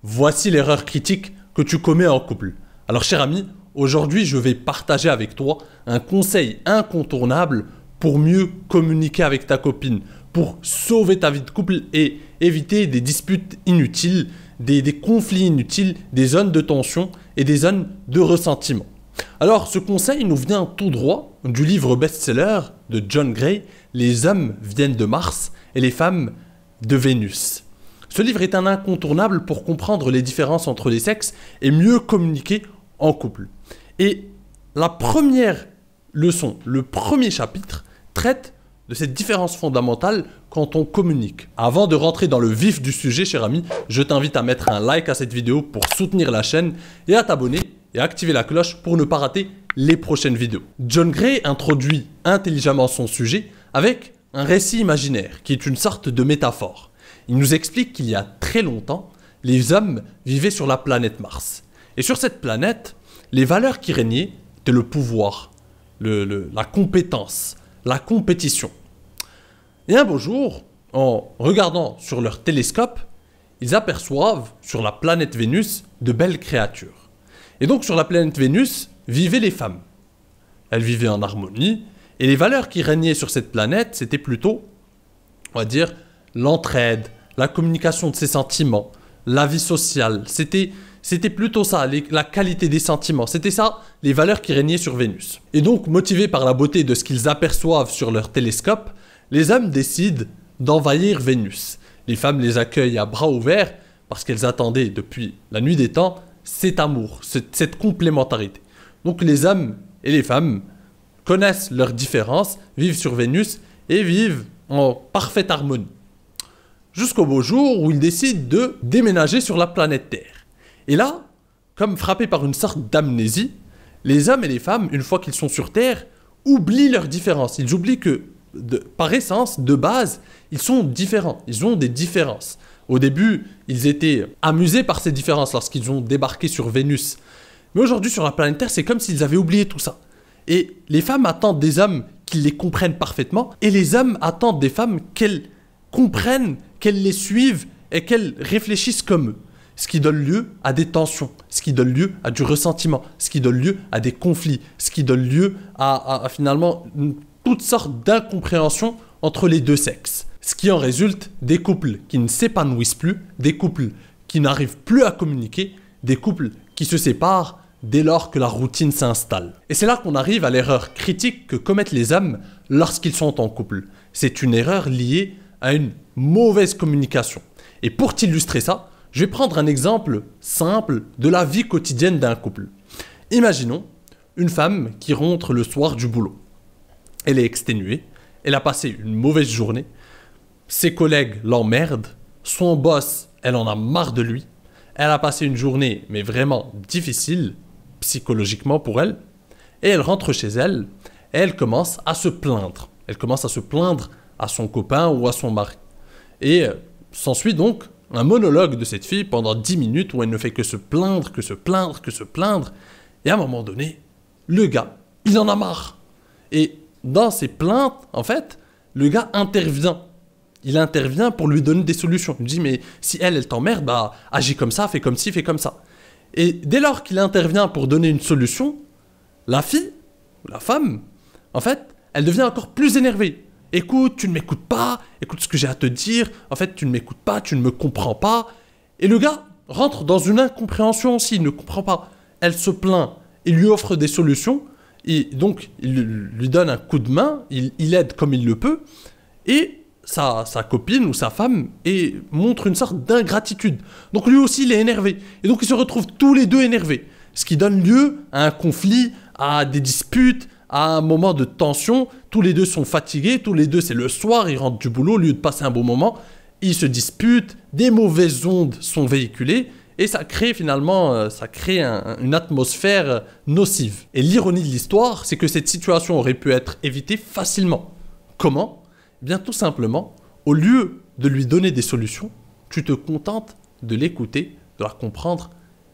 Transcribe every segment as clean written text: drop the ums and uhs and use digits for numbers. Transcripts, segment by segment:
Voici l'erreur critique que tu commets en couple. Alors cher ami, aujourd'hui je vais partager avec toi un conseil incontournable pour mieux communiquer avec ta copine, pour sauver ta vie de couple et éviter des disputes inutiles, des conflits inutiles, des zones de tension et des zones de ressentiment. Alors ce conseil nous vient tout droit du livre best-seller de John Gray, Les hommes viennent de Mars et les femmes de Vénus. Ce livre est un incontournable pour comprendre les différences entre les sexes et mieux communiquer en couple. Et la première leçon, le premier chapitre, traite de cette différence fondamentale quand on communique. Avant de rentrer dans le vif du sujet, cher ami, je t'invite à mettre un like à cette vidéo pour soutenir la chaîne et à t'abonner et activer la cloche pour ne pas rater les prochaines vidéos. John Gray introduit intelligemment son sujet avec un récit imaginaire qui est une sorte de métaphore. Il nous explique qu'il y a très longtemps, les hommes vivaient sur la planète Mars. Et sur cette planète, les valeurs qui régnaient étaient le pouvoir, la compétence, la compétition. Et un beau jour, en regardant sur leur télescope, ils aperçoivent sur la planète Vénus de belles créatures. Et donc sur la planète Vénus vivaient les femmes. Elles vivaient en harmonie, et les valeurs qui régnaient sur cette planète, c'était plutôt, on va dire, l'entraide, la communication de ses sentiments, la vie sociale. C'était plutôt ça, la qualité des sentiments. C'était ça, les valeurs qui régnaient sur Vénus. Et donc, motivés par la beauté de ce qu'ils aperçoivent sur leur télescope, les hommes décident d'envahir Vénus. Les femmes les accueillent à bras ouverts parce qu'elles attendaient depuis la nuit des temps cet amour, cette complémentarité. Donc les hommes et les femmes connaissent leurs différences, vivent sur Vénus et vivent en parfaite harmonie. Jusqu'au beau jour où ils décident de déménager sur la planète Terre. Et là, comme frappés par une sorte d'amnésie, les hommes et les femmes, une fois qu'ils sont sur Terre, oublient leurs différences. Ils oublient que, par essence, de base, ils sont différents. Ils ont des différences. Au début, ils étaient amusés par ces différences lorsqu'ils ont débarqué sur Vénus. Mais aujourd'hui, sur la planète Terre, c'est comme s'ils avaient oublié tout ça. Et les femmes attendent des hommes qui les comprennent parfaitement, et les hommes attendent des femmes qu'elles comprennent, qu'elles les suivent et qu'elles réfléchissent comme eux. Ce qui donne lieu à des tensions, ce qui donne lieu à du ressentiment, ce qui donne lieu à des conflits, ce qui donne lieu à finalement toutes sortes d'incompréhensions entre les deux sexes. Ce qui en résulte des couples qui ne s'épanouissent plus, des couples qui n'arrivent plus à communiquer, des couples qui se séparent dès lors que la routine s'installe. Et c'est là qu'on arrive à l'erreur critique que commettent les hommes lorsqu'ils sont en couple. C'est une erreur liée à une mauvaise communication. Et pour t'illustrer ça, je vais prendre un exemple simple de la vie quotidienne d'un couple. Imaginons une femme qui rentre le soir du boulot. Elle est exténuée, elle a passé une mauvaise journée, ses collègues l'emmerdent, son boss, elle en a marre de lui, elle a passé une journée mais vraiment difficile, psychologiquement pour elle, et elle rentre chez elle, et elle commence à se plaindre. Elle commence à se plaindre à son copain ou à son mari. Et s'ensuit donc un monologue de cette fille pendant 10 minutes où elle ne fait que se plaindre, que se plaindre, que se plaindre. Et à un moment donné, le gars, il en a marre. Et dans ses plaintes, en fait, le gars intervient. Il intervient pour lui donner des solutions. Il lui dit, mais si elle t'emmerde, bah agis comme ça, fais comme ci, fais comme ça. Et dès lors qu'il intervient pour donner une solution, la fille, ou la femme, en fait, elle devient encore plus énervée. Écoute, tu ne m'écoutes pas, écoute ce que j'ai à te dire, en fait tu ne m'écoutes pas, tu ne me comprends pas. Et le gars rentre dans une incompréhension aussi, il ne comprend pas. Elle se plaint, il lui offre des solutions, et donc il lui donne un coup de main, il aide comme il le peut, et sa copine ou sa femme montre une sorte d'ingratitude. Donc lui aussi il est énervé, et donc ils se retrouvent tous les deux énervés, ce qui donne lieu à un conflit, à des disputes, à un moment de tension. Tous les deux sont fatigués, tous les deux c'est le soir, ils rentrent du boulot, au lieu de passer un bon moment, ils se disputent, des mauvaises ondes sont véhiculées, et ça crée finalement une atmosphère nocive. Et l'ironie de l'histoire, c'est que cette situation aurait pu être évitée facilement. Comment ? Eh bien tout simplement, au lieu de lui donner des solutions, tu te contentes de l'écouter, de la comprendre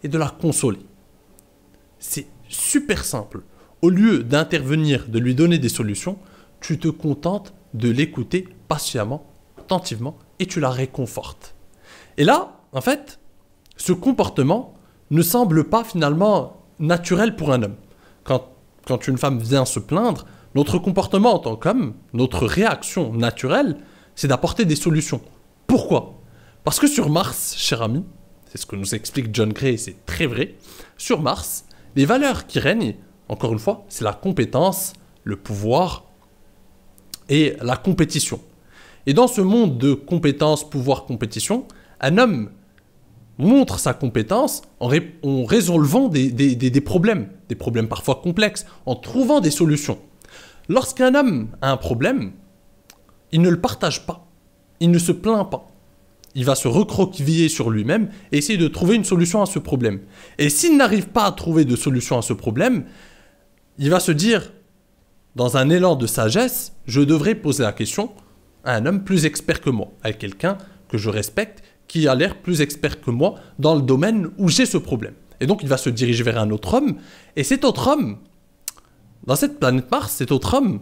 et de la consoler. C'est super simple. Au lieu d'intervenir, de lui donner des solutions, tu te contentes de l'écouter patiemment, attentivement, et tu la réconfortes. Et là, en fait, ce comportement ne semble pas finalement naturel pour un homme. Quand une femme vient se plaindre, notre comportement en tant qu'homme, notre réaction naturelle, c'est d'apporter des solutions. Pourquoi? Parce que sur Mars, cher ami, c'est ce que nous explique John Gray, c'est très vrai, sur Mars, les valeurs qui règnent, encore une fois, c'est la compétence, le pouvoir et la compétition. Et dans ce monde de compétence, pouvoir, compétition, un homme montre sa compétence en résolvant des problèmes parfois complexes, en trouvant des solutions. Lorsqu'un homme a un problème, il ne le partage pas, il ne se plaint pas. Il va se recroqueviller sur lui-même et essayer de trouver une solution à ce problème. Et s'il n'arrive pas à trouver de solution à ce problème, il va se dire, dans un élan de sagesse, je devrais poser la question à un homme plus expert que moi, à quelqu'un que je respecte, qui a l'air plus expert que moi dans le domaine où j'ai ce problème. Et donc il va se diriger vers un autre homme, et cet autre homme, dans cette planète Mars, cet autre homme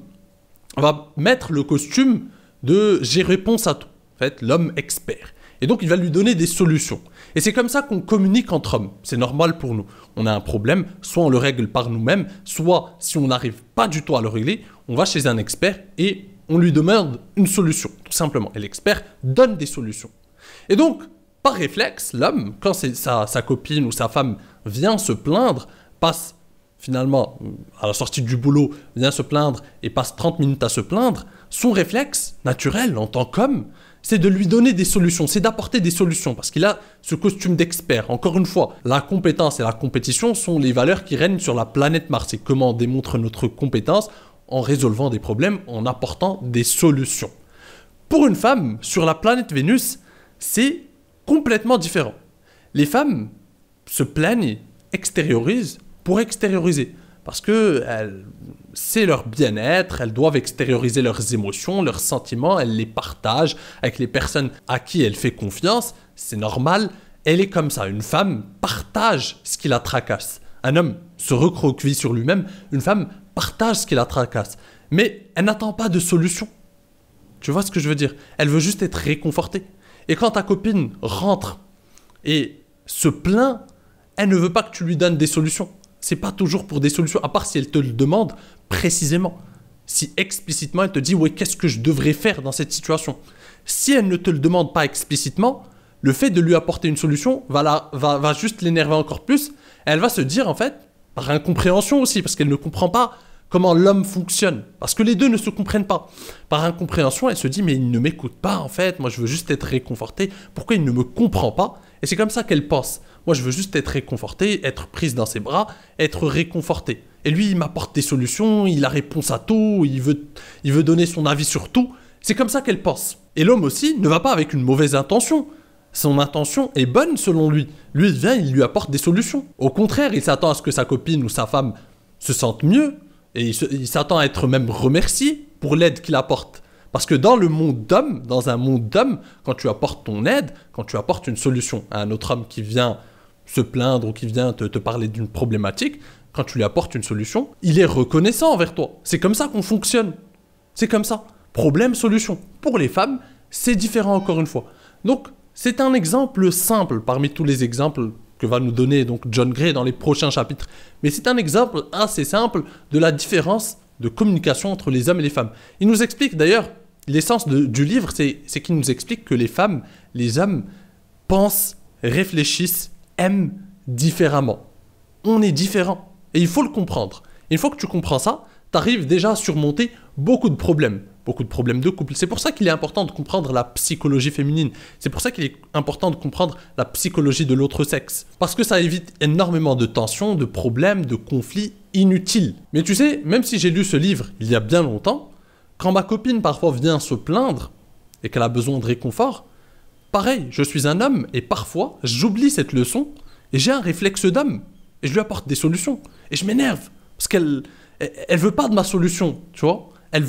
va mettre le costume de j'ai réponse à tout, en fait, l'homme expert. Et donc il va lui donner des solutions. Et c'est comme ça qu'on communique entre hommes, c'est normal pour nous. On a un problème, soit on le règle par nous-mêmes, soit si on n'arrive pas du tout à le régler, on va chez un expert et on lui demande une solution, tout simplement. Et l'expert donne des solutions. Et donc, par réflexe, l'homme, quand sa copine ou sa femme vient se plaindre, passe finalement, à la sortie du boulot, vient se plaindre et passe 30 minutes à se plaindre, son réflexe naturel en tant qu'homme, c'est de lui donner des solutions, c'est d'apporter des solutions, parce qu'il a ce costume d'expert. Encore une fois, la compétence et la compétition sont les valeurs qui règnent sur la planète Mars. Et comment on démontre notre compétence? En résolvant des problèmes, en apportant des solutions. Pour une femme, sur la planète Vénus, c'est complètement différent. Les femmes se plaignent, extériorisent pour extérioriser. Parce que c'est leur bien-être, elles doivent extérioriser leurs émotions, leurs sentiments, elles les partagent avec les personnes à qui elle fait confiance, c'est normal, elle est comme ça. Une femme partage ce qui la tracasse. Un homme se recroqueville sur lui-même, une femme partage ce qui la tracasse. Mais elle n'attend pas de solution. Tu vois ce que je veux dire? Elle veut juste être réconfortée. Et quand ta copine rentre et se plaint, elle ne veut pas que tu lui donnes des solutions. C'est pas toujours pour des solutions, à part si elle te le demande précisément. Si explicitement elle te dit « ouais, qu'est-ce que je devrais faire dans cette situation ?» Si elle ne te le demande pas explicitement, le fait de lui apporter une solution va juste l'énerver encore plus. Elle va se dire en fait, par incompréhension aussi, parce qu'elle ne comprend pas comment l'homme fonctionne. Parce que les deux ne se comprennent pas. Par incompréhension, elle se dit « mais il ne m'écoute pas en fait, moi je veux juste être réconfortée. Pourquoi il ne me comprend pas ?» Et c'est comme ça qu'elle pense. Moi, je veux juste être réconfortée, être prise dans ses bras, être réconfortée. Et lui, il m'apporte des solutions, il a réponse à tout, il veut donner son avis sur tout. C'est comme ça qu'elle pense. Et l'homme aussi ne va pas avec une mauvaise intention. Son intention est bonne selon lui. Lui, il vient, il lui apporte des solutions. Au contraire, il s'attend à ce que sa copine ou sa femme se sente mieux, et il s'attend à être même remercié pour l'aide qu'il apporte. Parce que dans le monde d'homme, dans un monde d'homme, quand tu apportes ton aide, quand tu apportes une solution à un autre homme qui vient se plaindre ou qui vient te parler d'une problématique, quand tu lui apportes une solution, il est reconnaissant envers toi. C'est comme ça qu'on fonctionne. C'est comme ça. Problème, solution. Pour les femmes, c'est différent encore une fois. Donc, c'est un exemple simple parmi tous les exemples que va nous donner donc John Gray dans les prochains chapitres. Mais c'est un exemple assez simple de la différence de communication entre les hommes et les femmes. Il nous explique d'ailleurs, l'essence du livre, c'est qu'il nous explique que les femmes, les hommes pensent, réfléchissent, aiment différemment. On est différents. Et il faut le comprendre. Et une fois que tu comprends ça, tu arrives déjà à surmonter beaucoup de problèmes de couple. C'est pour ça qu'il est important de comprendre la psychologie féminine. C'est pour ça qu'il est important de comprendre la psychologie de l'autre sexe. Parce que ça évite énormément de tensions, de problèmes, de conflits inutiles. Mais tu sais, même si j'ai lu ce livre il y a bien longtemps, quand ma copine parfois vient se plaindre et qu'elle a besoin de réconfort, pareil, je suis un homme et parfois j'oublie cette leçon et j'ai un réflexe d'homme et je lui apporte des solutions. Et je m'énerve parce qu'elle veut pas de ma solution, tu vois. Elle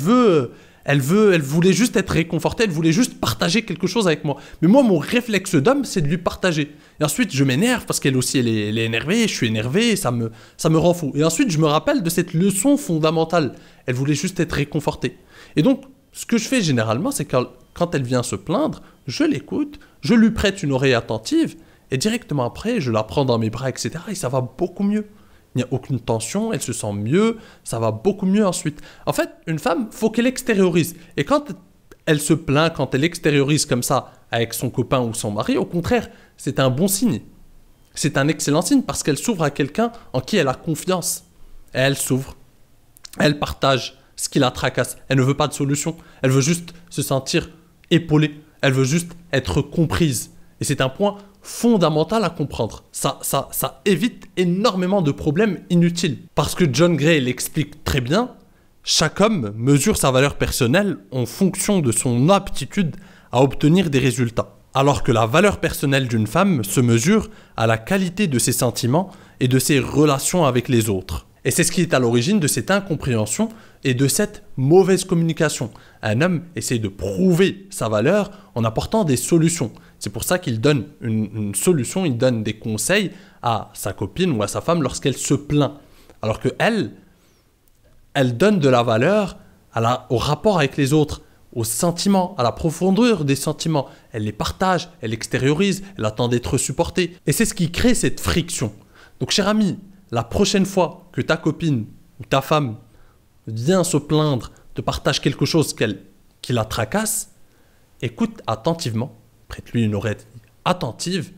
voulait juste être réconfortée, elle voulait juste partager quelque chose avec moi. Mais moi, mon réflexe d'homme, c'est de lui partager. Et ensuite, je m'énerve parce qu'elle aussi, elle est énervée, je suis énervé, et ça me rend fou. Et ensuite, je me rappelle de cette leçon fondamentale. Elle voulait juste être réconfortée. Et donc, ce que je fais généralement, c'est quand elle vient se plaindre, je l'écoute, je lui prête une oreille attentive, Et directement après, je la prends dans mes bras, etc. Et ça va beaucoup mieux. Il n'y a aucune tension, elle se sent mieux, ça va beaucoup mieux ensuite. En fait, une femme, faut qu'elle extériorise. Et quand elle se plaint, quand elle extériorise comme ça avec son copain ou son mari, au contraire, c'est un bon signe. C'est un excellent signe parce qu'elle s'ouvre à quelqu'un en qui elle a confiance. Et elle s'ouvre, elle partage ce qui la tracasse. Elle ne veut pas de solution, elle veut juste se sentir épaulée, elle veut juste être comprise. Et c'est un point fondamental à comprendre. Ça évite énormément de problèmes inutiles. Parce que John Gray l'explique très bien, chaque homme mesure sa valeur personnelle en fonction de son aptitude à obtenir des résultats. Alors que la valeur personnelle d'une femme se mesure à la qualité de ses sentiments et de ses relations avec les autres. Et c'est ce qui est à l'origine de cette incompréhension et de cette mauvaise communication. Un homme essaie de prouver sa valeur en apportant des solutions. C'est pour ça qu'il donne une solution, il donne des conseils à sa copine ou à sa femme lorsqu'elle se plaint. Alors que elle donne de la valeur au rapport avec les autres, aux sentiments, à la profondeur des sentiments. Elle les partage, elle extériorise, elle attend d'être supportée. Et c'est ce qui crée cette friction. Donc cher ami, la prochaine fois que ta copine ou ta femme vient se plaindre, te partage quelque chose qui la tracasse, écoute attentivement, prête-lui une oreille attentive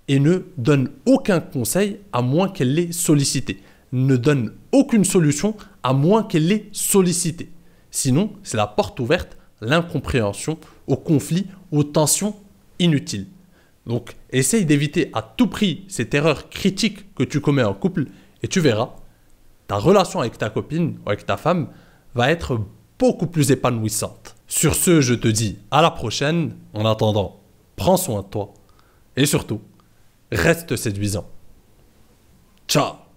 et ne donne aucun conseil à moins qu'elle l'ait sollicité. Ne donne aucune solution à moins qu'elle l'ait sollicité. Sinon, c'est la porte ouverte à l'incompréhension, au conflit, aux tensions inutiles. Donc, essaye d'éviter à tout prix cette erreur critique que tu commets en couple et tu verras, ta relation avec ta copine ou avec ta femme va être beaucoup plus épanouissante. Sur ce, je te dis à la prochaine. En attendant, prends soin de toi et surtout, reste séduisant. Ciao!